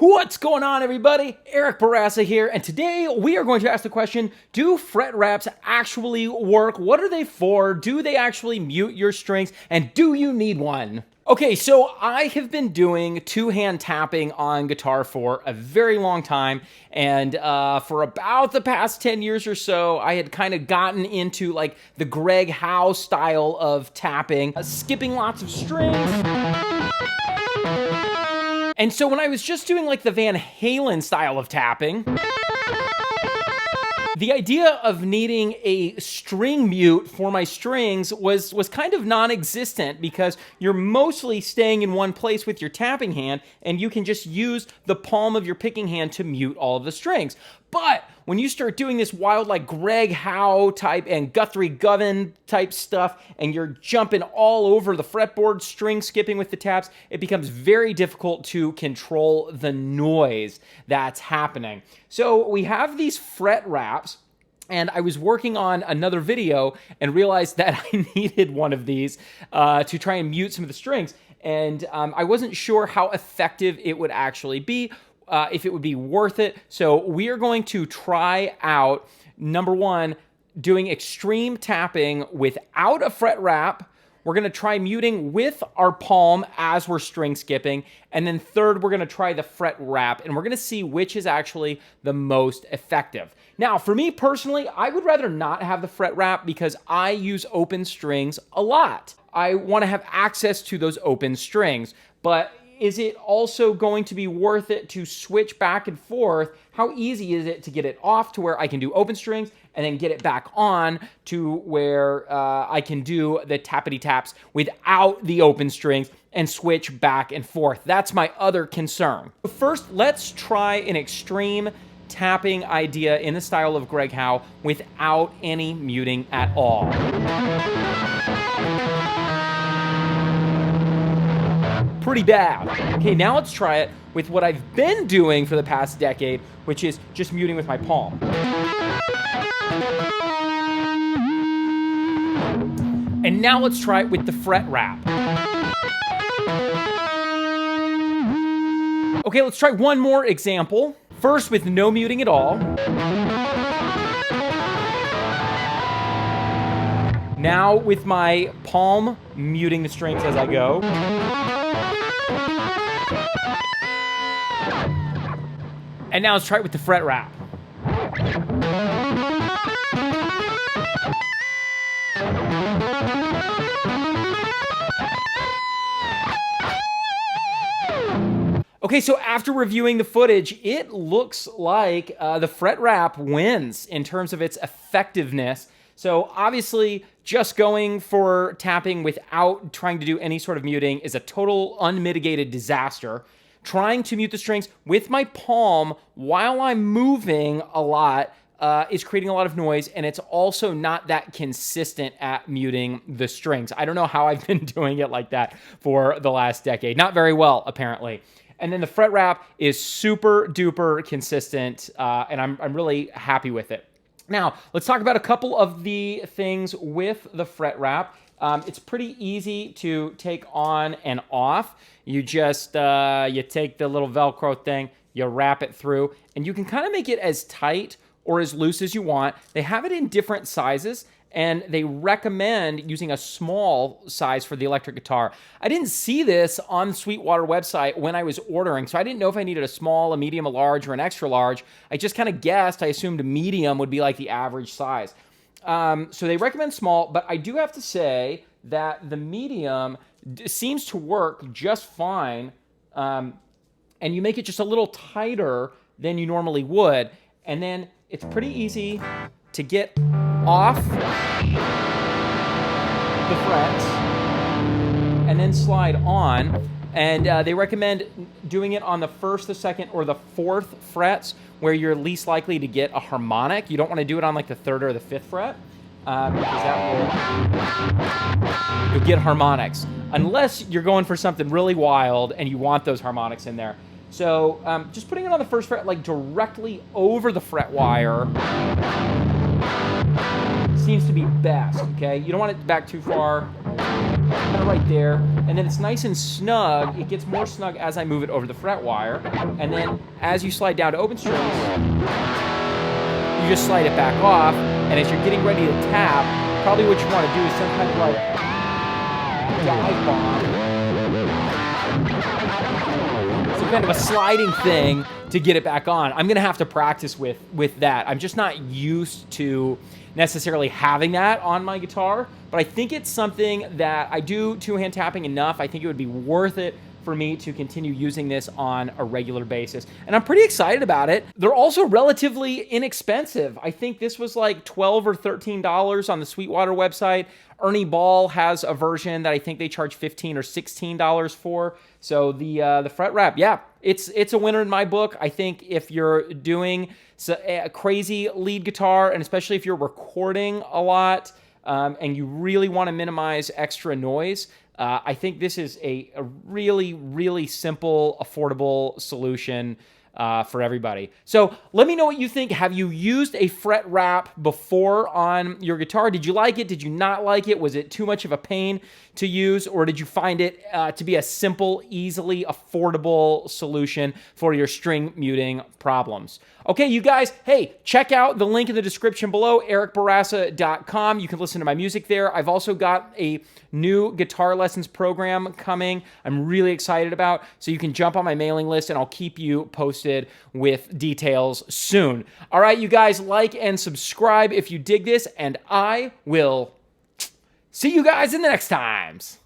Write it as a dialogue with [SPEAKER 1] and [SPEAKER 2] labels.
[SPEAKER 1] What's going on, everybody? Eric Bourassa here, and today we are going to ask the question, do fret wraps actually work? What are they for? Do they actually mute your strings? And do you need one? Okay, so I have been doing two-hand tapping on guitar for a very long time, and for about the past 10 years or so, I had kind of gotten into like the Greg Howe style of tapping, skipping lots of strings. And so when I was just doing like the Van Halen style of tapping, the idea of needing a string mute for my strings was kind of non-existent because you're mostly staying in one place with your tapping hand and you can just use the palm of your picking hand to mute all of the strings. But when you start doing this wild like Greg Howe type and Guthrie Govan type stuff and you're jumping all over the fretboard, string skipping with the taps, it becomes very difficult to control the noise that's happening. So we have these fret wraps, and I was working on another video and realized that I needed one of these to try and mute some of the strings. And I wasn't sure how effective it would actually be. If it would be worth it. So we are going to try out, number one, doing extreme tapping without a fret wrap. We're going to try muting with our palm as we're string skipping. And then third, we're going to try the fret wrap, and we're going to see which is actually the most effective. Now, for me personally, I would rather not have the fret wrap because I use open strings a lot. I want to have access to those open strings, but is it also going to be worth it to switch back and forth? How easy is it to get it off to where I can do open strings and then get it back on to where I can do the tappity taps without the open strings and switch back and forth? That's my other concern. First, let's try an extreme tapping idea in the style of Greg Howe without any muting at all. Pretty bad. Okay, now let's try it with what I've been doing for the past decade, which is just muting with my palm. And now let's try it with the fret wrap. Okay, let's try one more example. First with no muting at all. Now with my palm muting the strings as I go. And now let's try it with the fret wrap. Okay, so after reviewing the footage, it looks like the fret wrap wins in terms of its effectiveness. So obviously, just going for tapping without trying to do any sort of muting is a total unmitigated disaster. Trying to mute the strings with my palm while I'm moving a lot is creating a lot of noise, and it's also not that consistent at muting the strings. I don't know how I've been doing it like that for the last decade. Not very well, apparently. And then the fret wrap is super duper consistent, and I'm really happy with it. Now, let's talk about a couple of the things with the fret wrap. It's pretty easy to take on and off. You just, you take the little Velcro thing, you wrap it through, and you can kind of make it as tight or as loose as you want. They have it in different sizes, and they recommend using a small size for the electric guitar. I didn't see this on the Sweetwater website when I was ordering, so I didn't know if I needed a small, a medium, a large, or an extra large. I just kind of guessed. I assumed a medium would be like the average size. So they recommend small, but I do have to say that the medium seems to work just fine, and you make it just a little tighter than you normally would, and then it's pretty easy to get off the frets and then slide on. And they recommend doing it on the first, the second, or the fourth frets where you're least likely to get a harmonic. You don't want to do it on like the third or the fifth fret because that will, you'll get harmonics. Unless you're going for something really wild and you want those harmonics in there. So just putting it on the first fret, like directly over the fret wire, seems to be best, okay? You don't want it back too far, kind of right there. and then it's nice and snug. It gets more snug as I move it over the fret wire, and then as you slide down to open strings, you just slide it back off, and as you're getting ready to tap, probably what you want to do is some kind of like dive bomb. Some kind of a sliding thing to get it back on. I'm gonna have to practice with that. I'm just not used to necessarily having that on my guitar, but I think it's something that I do two-hand tapping enough. I think it would be worth it for me to continue using this on a regular basis. And I'm pretty excited about it. They're also relatively inexpensive. I think this was like $12 or $13 on the Sweetwater website. Ernie Ball has a version that I think they charge $15 or $16 for. So the Fretwrap, yeah, it's a winner in my book. I think if you're doing a crazy lead guitar, and especially if you're recording a lot and you really want to minimize extra noise, I think this is a really, really simple, affordable solution for everybody. So let me know what you think. Have you used a Fretwrap before on your guitar? Did you like it? Did you not like it? Was it too much of a pain to use, or did you find it to be a simple, easily affordable solution for your string muting problems? Okay, you guys, hey, check out the link in the description below, ericbourassa.com. You can listen to my music there. I've also got a new guitar lessons program coming I'm really excited about, so you can jump on my mailing list and I'll keep you posted with details soon. All right, you guys, like and subscribe if you dig this, and I will see you guys in the next times.